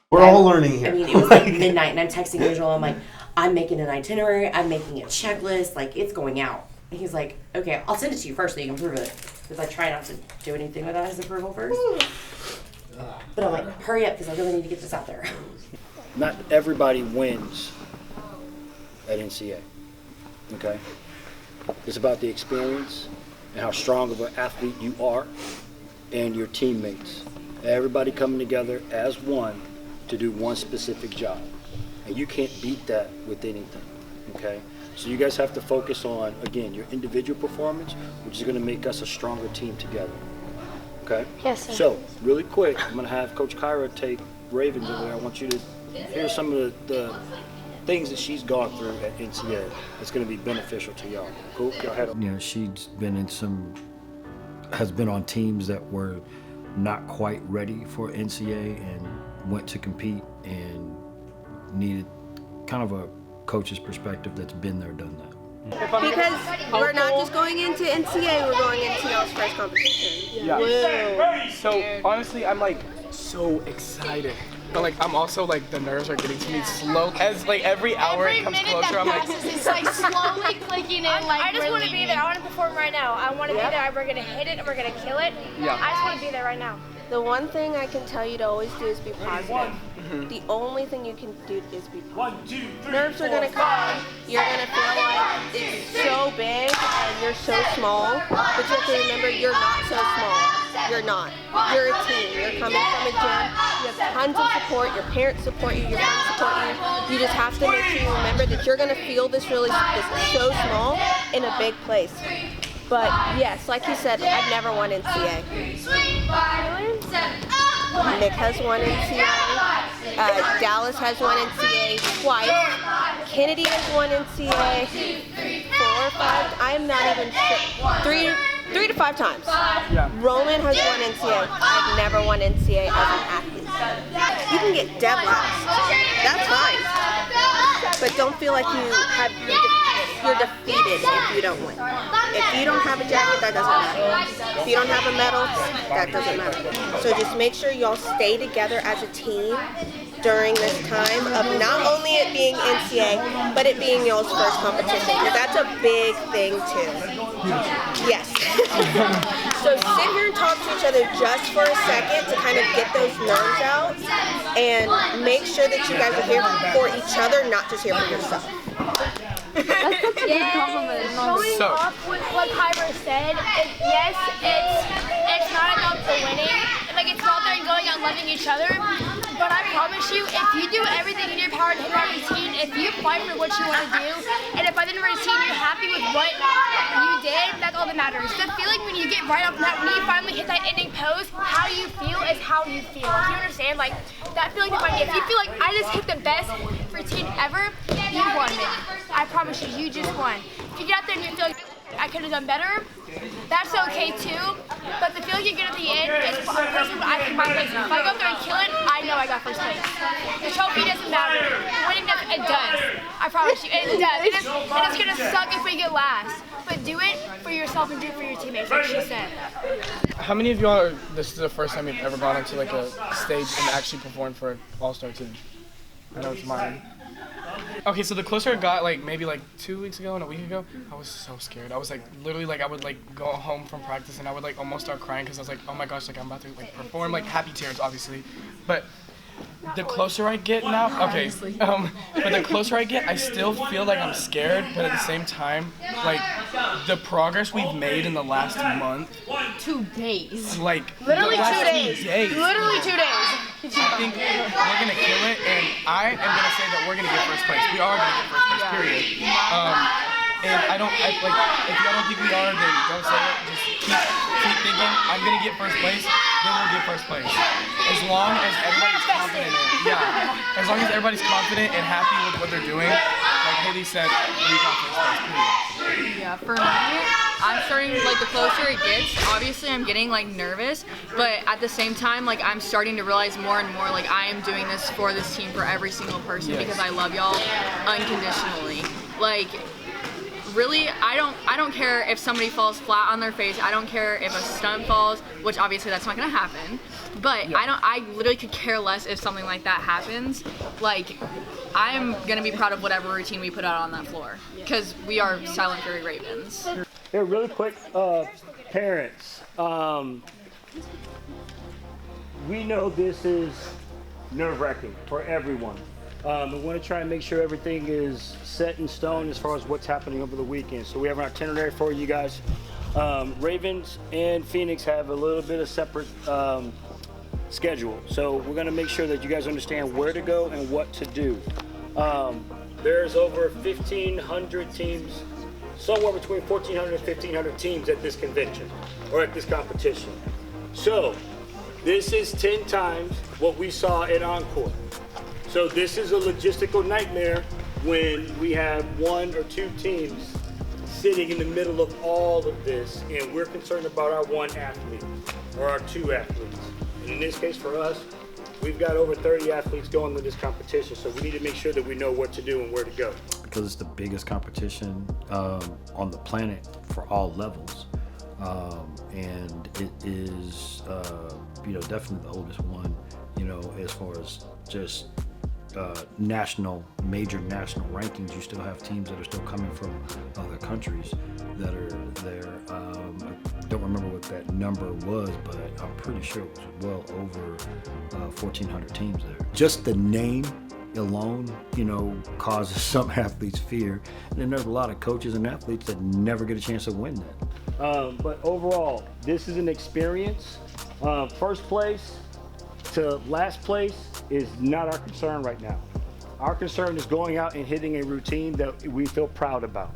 We're all learning here. I mean, it was like midnight, and I'm texting Angelo. I'm like, I'm making an itinerary. I'm making a checklist. Like, it's going out. And he's like, okay, I'll send it to you first so you can prove it. Because I try not to do anything without his approval first. But I'm like, hurry up, because I really need to get this out there. Not everybody wins at NCA, okay? It's about the experience and how strong of an athlete you are and your teammates. Everybody coming together as one to do one specific job. And you can't beat that with anything, okay? So you guys have to focus on, again, your individual performance, which is gonna make us a stronger team together, okay? Yes, sir. So, really quick, I'm gonna have Coach Kyra take Ravens over there. I want you to hear some of the things that she's gone through at NCA that's gonna be beneficial to y'all. Cool? Y'all head up. You know, she's been has been on teams that were not quite ready for NCA and went to compete and needed kind of a coach's perspective that's been there, done that. Because we're not just going into NCA, we're going into y'all's first competition. Yeah. So honestly, I'm like so excited. But like I'm also like the nerves are getting to me slow as like every hour it comes closer. I'm like it's like slowly clicking in. Like I just want to be there. I want to perform right now. I want to be there. We're gonna hit it and we're gonna kill it. Yeah. I just want to be there right now. The one thing I can tell you to always do is be positive. The only thing you can do is be positive. Nerves are gonna come. You're gonna feel like it's so big and you're so small, but you have to remember you're not so small. You're not. You're a team. You're coming from a gym. You have tons of support. Your parents support you. Your friends support you. You just have to make sure you remember that you're gonna feel this so small in a big place. But yes, like you said, I've never won NCA. Nick has won NCA. Dallas has won NCA twice. Kennedy has won NCA 4 or 5. I am not even sure. 3 to 5 times. Yeah. Roman has won NCA. I've never won NCA as an athlete. You can get dead last. That's fine. But don't feel like you're defeated if you don't win. If you don't have a jacket, that doesn't matter. If you don't have a medal, that doesn't matter. So just make sure y'all stay together as a team during this time of not only it being NCA, but it being y'all's first competition. Because that's a big thing too. Yes. So sit here and talk to each other just for a second to kind of get those nerves out and make sure that you guys are here for each other, not just here for yourself. That's such a good compliment. Showing off with what Kyra said, it's not about the winning. Like it's not there and going out loving each other. But I promise you, if you do everything in your power to hit our routine, if you fight for what you want to do, and if by the end of the routine you're happy with what you did, that's all that matters. The feeling when you get right up that, when you finally hit that ending pose, how you feel is how you feel. Do you understand? Like that feeling if you feel like I just hit the best routine ever, you won it. I promise you, you just won. If you get out there and you feel like I could have done better, that's okay too. But the feeling you get at the end is personally what I think my place. If I go up there and kill it, I know I got first place. The trophy doesn't matter. Winning doesn't. It does. I promise you, it does. It's gonna suck if we get last. But do it for yourself and do it for your teammates, like she said. how many of y'all this is the first time you've ever gone onto like a stage and actually performed for an all-star team? I know it's mine. Okay, so the closer it got, like maybe like 2 weeks ago and a week ago, I was so scared. I was like literally like I would like go home from practice and I would like almost start crying because I was like, oh my gosh, like I'm about to like perform, like happy tears obviously. But the closer I get now, okay, but the closer I get, I still feel like I'm scared, but at the same time, like the progress we've made in the last month. 2 days. Like Literally the last 2 days. Literally 2 days. I think we're gonna kill it, and I am gonna say that we're gonna get first place. We are gonna get first place, period. And if y'all don't think we are, then don't say it. Just keep thinking, I'm gonna get first place, then we'll get first place. As long as everybody's confident in it. Yeah. As long as everybody's confident and happy with what they're doing, like Haley said, we got first place, period. Yeah, for me, I'm starting, like, the closer it gets, obviously I'm getting, like, nervous, but at the same time, like, I'm starting to realize more and more, like, I am doing this for this team, for every single person, because I love y'all unconditionally. Like, really, I don't care if somebody falls flat on their face. I don't care if a stunt falls, which obviously that's not gonna happen. But I literally could care less if something like that happens. Like, I'm gonna be proud of whatever routine we put out on that floor, because we are Silent Fury Ravens. Here, really quick, parents. We know this is nerve-wracking for everyone. We want to try and make sure everything is set in stone as far as what's happening over the weekend. So we have an itinerary for you guys. Ravens and Phoenix have a little bit of separate schedule. So we're going to make sure that you guys understand where to go and what to do. There's over 1,500 teams, somewhere between 1,400 and 1,500 teams at this convention or at this competition. So this is 10 times what we saw at Encore. So this is a logistical nightmare when we have 1 or 2 teams sitting in the middle of all of this, and we're concerned about our 1 athlete or our 2 athletes. And in this case for us, we've got over 30 athletes going to this competition, so we need to make sure that we know what to do and where to go. Because it's the biggest competition on the planet for all levels. And it is, definitely the oldest one, as far as just major national rankings. You still have teams that are still coming from other countries that are there. I don't remember what that number was, but I'm pretty sure it was well over 1,400 teams there. Just the name alone, causes some athletes fear. And then there's a lot of coaches and athletes that never get a chance to win that. But overall, this is an experience. First place to last place is not our concern right now. Our concern is going out and hitting a routine that we feel proud about.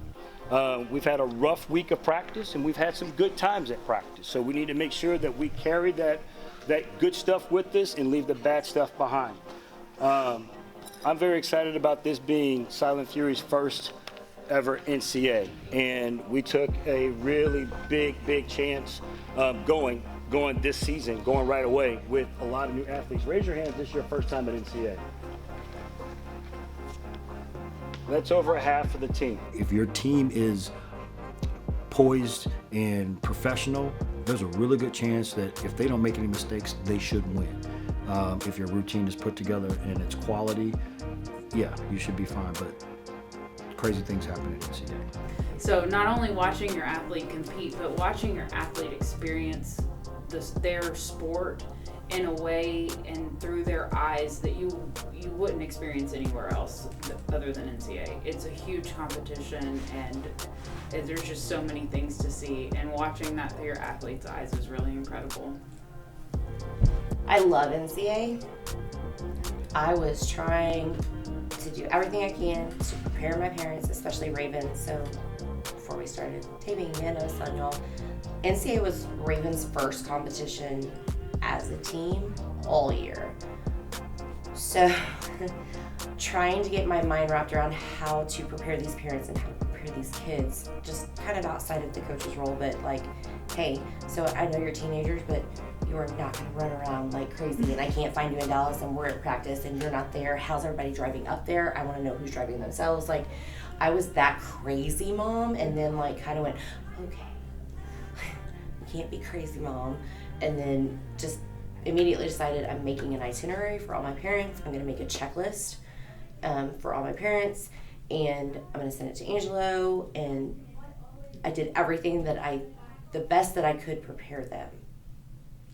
We've had a rough week of practice, and we've had some good times at practice. So we need to make sure that we carry that good stuff with us and leave the bad stuff behind. I'm very excited about this being Silent Fury's first ever NCA, and we took a really big chance going this season, going right away with a lot of new athletes. Raise your hands, this is your first time at NCA. That's over half of the team. If your team is poised and professional, there's a really good chance that if they don't make any mistakes, they should win. If your routine is put together and it's quality, yeah, you should be fine, but crazy things happen at NCA. So not only watching your athlete compete, but watching your athlete experience their sport in a way and through their eyes that you wouldn't experience anywhere else other than NCA. It's a huge competition, and there's just so many things to see, and watching that through your athlete's eyes is really incredible. I love NCA. I was trying to do everything I can to prepare my parents, especially Raven. So before we started taping, I was telling y'all, NCA was Raven's first competition as a team all year. So trying to get my mind wrapped around how to prepare these parents and how to prepare these kids, just kind of outside of the coach's role, but like, hey, so I know you're teenagers, but you are not going to run around like crazy, and I can't find you in Dallas, and we're at practice and you're not there. How's everybody driving up there? I want to know who's driving themselves. Like, I was that crazy mom, and then like kind of went, okay, can't be crazy mom, and then just immediately decided I'm making an itinerary for all my parents. I'm going to make a checklist for all my parents, and I'm going to send it to Angelo, and I did everything the best that I could prepare them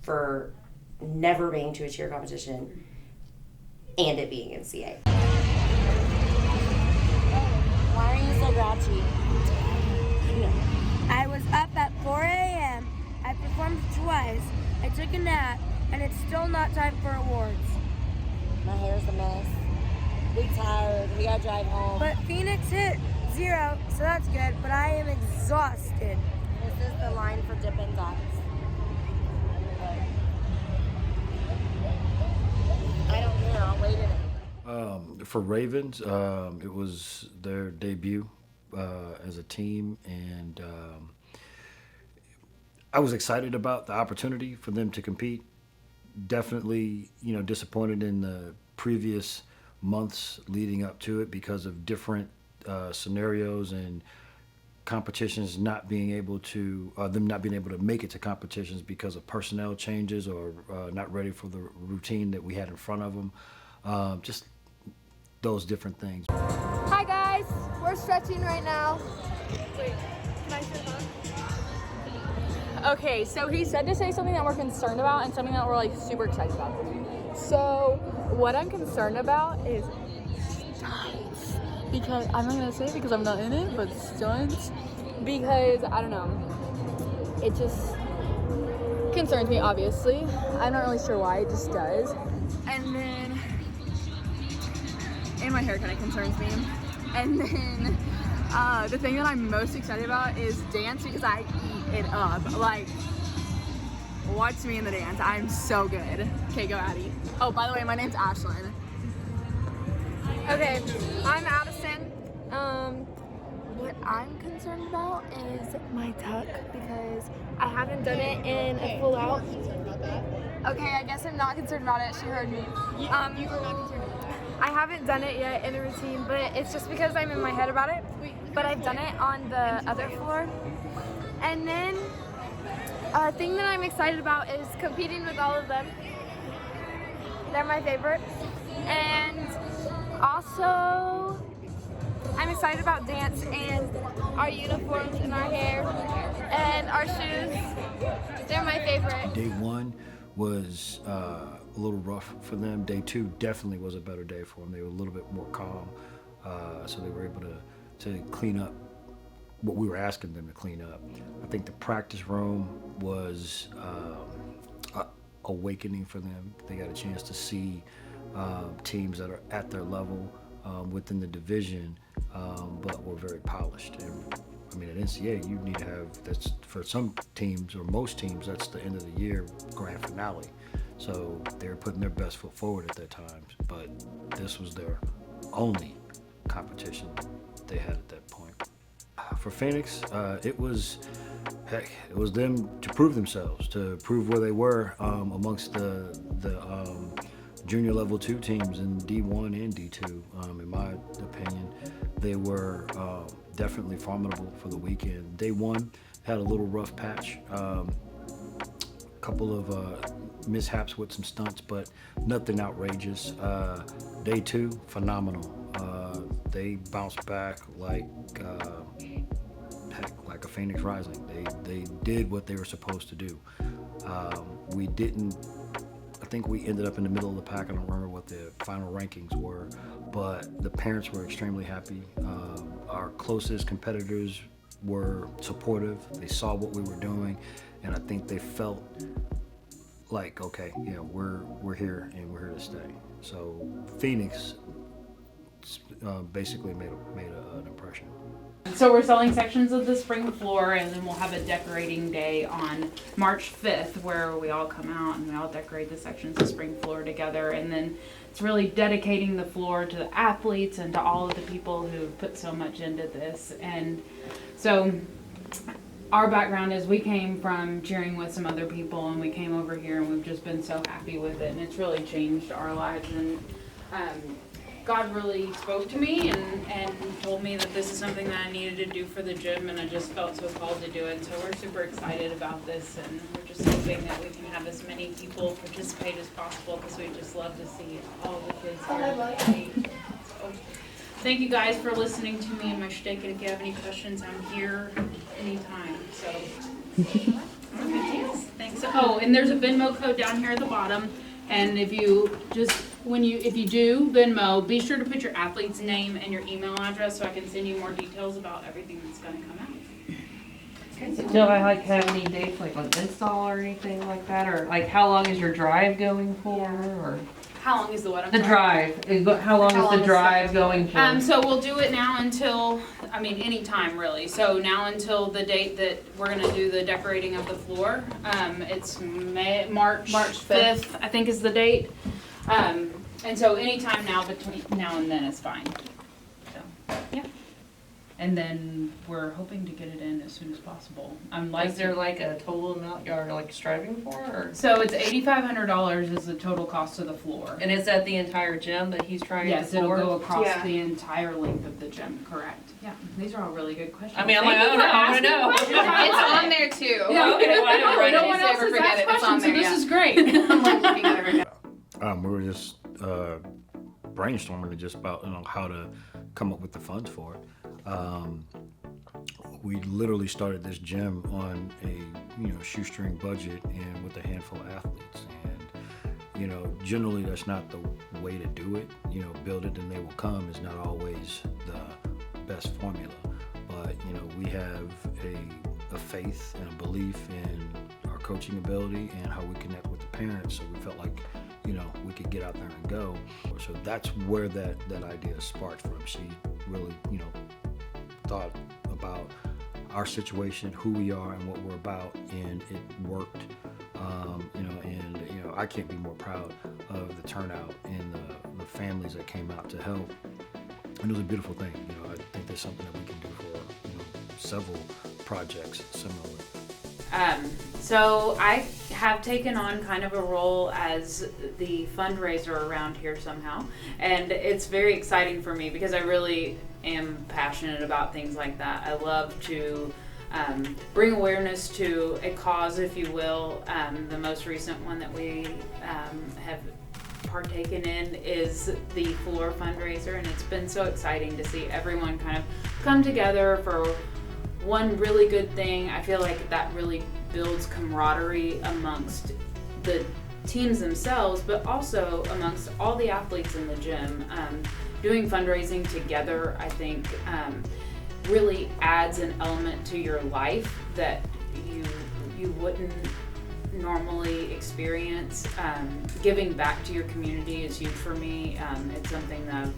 for never being to a cheer competition and it being NCA. Why are you so grouchy? I was up at 4 a.m. I performed twice. I took a nap, and it's still not time for awards. My hair's a mess. We tired. We gotta drive home. But Phoenix hit 0, so that's good. But I am exhausted. This is the line for Dippin' Dots. I don't care. I'll wait in it. For Ravens, it was their debut as a team, and I was excited about the opportunity for them to compete. Definitely, disappointed in the previous months leading up to it because of different scenarios and competitions not being able to, them not being able to make it to competitions because of personnel changes or not ready for the routine that we had in front of them. Just those different things. Hi guys, we're stretching right now. Wait, can I say that? Okay, so he said to say something that we're concerned about and something that we're like super excited about. So what I'm concerned about is stunts. Because I'm not gonna say it because I'm not in it, but stunts. Because I don't know. It just concerns me, obviously. I'm not really sure why, it just does. And my hair kind of concerns me. And then the thing that I'm most excited about is dance because I eat it up. Like, watch me in the dance. I'm so good. Okay, go Addie. Oh, by the way, my name's Ashlyn. Okay, I'm Addison. What I'm concerned about is my tuck because I haven't done it in a full out. Okay, I guess I'm not concerned about it. She heard me. You are not concerned about it. I haven't done it yet in a routine, but it's just because I'm in my head about it. But I've done it on the other floor. And then a thing that I'm excited about is competing with all of them. They're my favorite. And also, I'm excited about dance and our uniforms and our hair and our shoes. They're my favorite. Day one was a little rough for them. Day two definitely was a better day for them. They were a little bit more calm, so they were able to clean up what we were asking them to clean up. I think the practice room was awakening for them. They got a chance to see teams that are at their level within the division, but were very polished. And I mean, at NCAA, you need to have, that's for some teams or most teams, that's the end of the year grand finale. So they're putting their best foot forward at that time, but this was their only competition they had at that point. For Phoenix, it was them to prove themselves, to prove where they were amongst the junior level 2 teams in D1 and D2. In my opinion, they were definitely formidable for the weekend. Day 1 had a little rough patch, couple of mishaps with some stunts, but nothing outrageous. Day 2, phenomenal. They bounced back like a phoenix rising. They did what they were supposed to do. I think we ended up in the middle of the pack. I don't remember what the final rankings were, but the parents were extremely happy. Our closest competitors were supportive. They saw what we were doing, and I think they felt like, okay, yeah, we're here and we're here to stay. So Phoenix basically made an impression. So we're selling sections of the spring floor, and then we'll have a decorating day on March 5th where we all come out and we all decorate the sections of spring floor together. And then it's really dedicating the floor to the athletes and to all of the people who put so much into this. And so our background is we came from cheering with some other people, and we came over here and we've just been so happy with it, and it's really changed our lives. And God really spoke to me and told me that this is something that I needed to do for the gym, and I just felt so called to do it. So we're super excited about this, and we're just hoping that we can have as many people participate as possible, because we just love to see all the kids here. So, thank you guys for listening to me and my shtick, and if you have any questions, I'm here anytime. So, thanks. Oh, and there's a Venmo code down here at the bottom, and if you do Venmo, be sure to put your athlete's name and your email address so I can send you more details about everything that's going to come out. Do I have any dates like on install or anything like that, or like how long is your drive going for, or How long is the what? the drive? How long is the drive going for? So we'll do it now until, any time really. So now until the date that we're gonna do the decorating of the floor. It's March 5th, I think is the date. And so anytime now between now and then is fine. So, yeah. And then we're hoping to get it in as soon as possible. Is there like a total amount you're like striving for? Or? So it's $8,500 is the total cost of the floor. And is that the entire gym that he's trying Yes, to it'll floor? go across Yeah. the entire length of the gym, correct. Yeah, these are all really good questions. I mean, I'm Thank like, you I for want to asking know. questions. It's on there too. Yeah, okay, well, I know, right? No No one one else ever has forget asked it. It's on questions, so there. this Yeah. is great. I'm like looking at it right now. We were just brainstorming just about how to come up with the funds for it. We literally started this gym on a shoestring budget and with a handful of athletes, and generally that's not the way to do it. Build it and they will come is not always the best formula, but we have a faith and a belief in our coaching ability and how we connect with the parents, so we felt like we could get out there and go. So that's where that idea sparked from. She really thought about our situation, who we are and what we're about, and it worked. I can't be more proud of the turnout and the families that came out to help. And it was a beautiful thing. I think there's something that we can do for several projects similarly. So I have taken on kind of a role as the fundraiser around here somehow, and it's very exciting for me because I really am passionate about things like that. I love to bring awareness to a cause, if you will. The most recent one that we have partaken in is the floor fundraiser, and it's been so exciting to see everyone kind of come together for one really good thing. I feel like that really builds camaraderie amongst the teams themselves, but also amongst all the athletes in the gym. Doing fundraising together, I think, really adds an element to your life that you wouldn't normally experience. Giving back to your community is huge for me. It's something that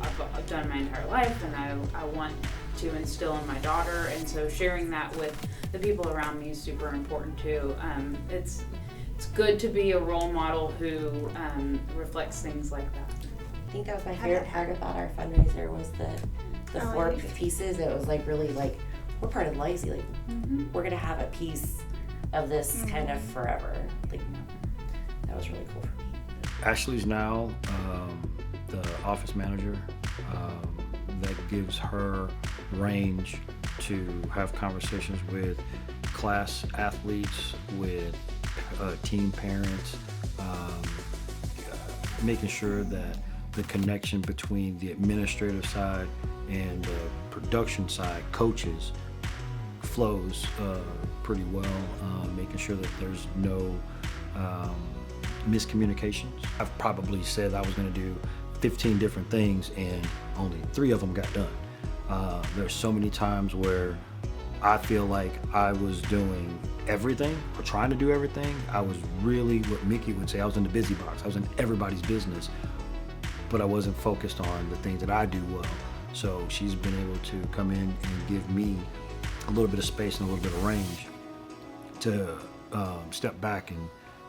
I've done my entire life, and I want to instill in my daughter, and so sharing that with the people around me is super important too. It's good to be a role model who reflects things like that. I think that was my favorite part about our fundraiser was the floor pieces. It was really we're part of Lazy. We're gonna have a piece of this kind of forever. That was really cool for me. Ashley's now the office manager. That gives her range to have conversations with class athletes, with team parents, making sure that the connection between the administrative side and the production side, coaches, flows pretty well, making sure that there's no miscommunications. I've probably said I was going to do 15 different things and only 3 of them got done. There's so many times where I feel like I was doing everything or trying to do everything. I was really, what Mickey would say, I was in the busy box. I was in everybody's business, but I wasn't focused on the things that I do well. So she's been able to come in and give me a little bit of space and a little bit of range to step back and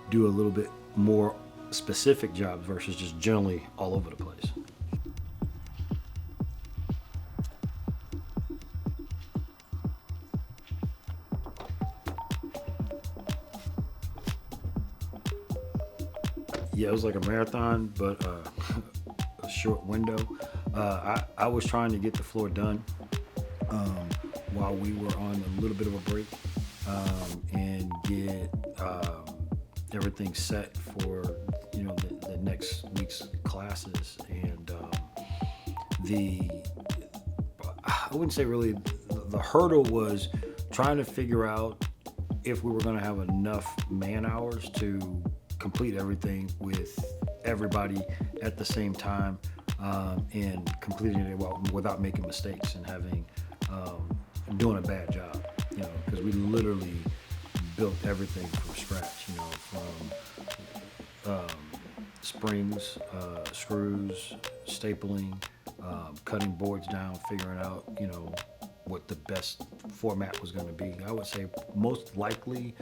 do a little bit more specific jobs versus just generally all over the place. Yeah, it was like a marathon, but a short window. I was trying to get the floor done while we were on a little bit of a break and get everything set for the next week's classes. And I wouldn't say really the hurdle was trying to figure out if we were going to have enough man hours to complete everything with everybody at the same time and completing it without making mistakes and having doing a bad job, because we literally built everything from scratch, from springs, screws, stapling, cutting boards down, figuring out, what the best format was going to be. I would say most likely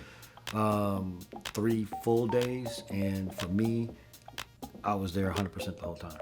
3 full days, and for me, I was there 100% the whole time.